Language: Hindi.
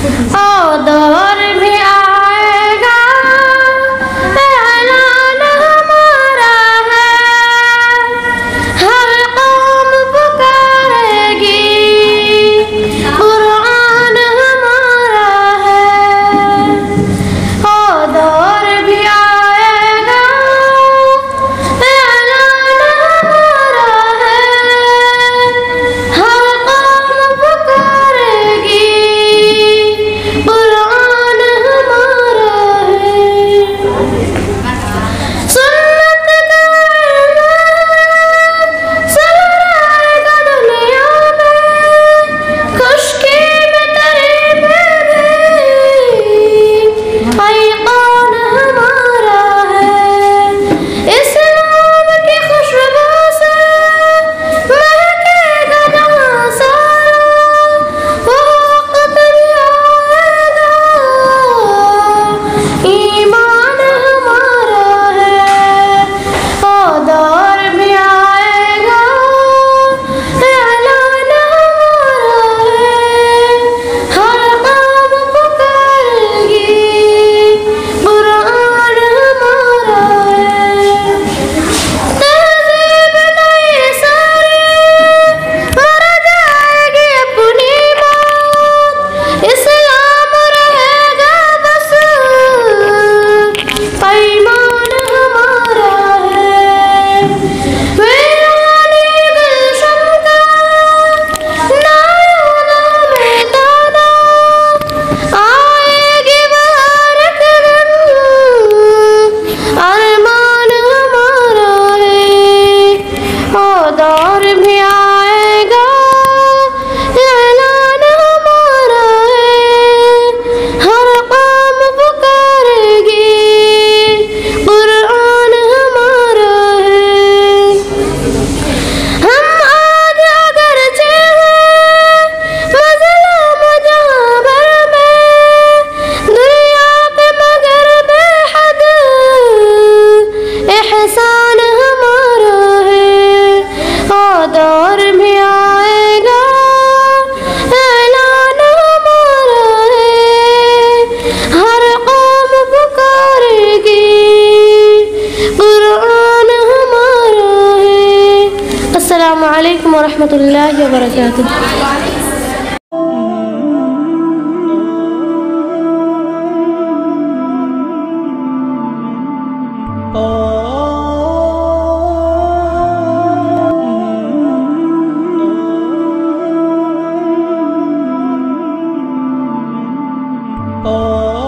ओ दौर भी आएगा, ऐलान हमारा है, हर कौम पुकारेगी, कुरान हमारा है। ओ दौर भी आएगा, ऐलान हमारा है, हर कौम पुकारेगी, कुरान हमारा है। सुन्नत का सराएगा दुनिया में, खुशकी में तरे भी पैगाम हमारा है। इस्लाम की खुशबू से महकेगा जहां सारा, वो वक्त भी आएगा, ईमान हमारा है। ओ दौर भी आएगा, ऐलान हमारा है, हर कौम पुकारेगी, कुरान हमारा है। तहज़ीब नई सारी मर जाएगी अपनी बात, इस्लाम रहेगा बस, पैमान हमारा है। वीरानी गुलशन का नायला में दाना, आएगी बहार के दिन, अरमान हमारा है। ओ दौर भी आएगा, ऐलान हमारा है, हर कौम पुकारेगी, कुरान हमारा है। हम आज अगरचे हैं मज़लूम जहां भर में, दुनिया पे मगर बेहद एहसान हमारा है। ओ दौर भी आएगा, ऐलान हमारा है, हर कौम पुकारेगी, कुरान हमारा है। अस्सलामु अलैकुम वरहमतुल्लाहि वबरकातुह। Oh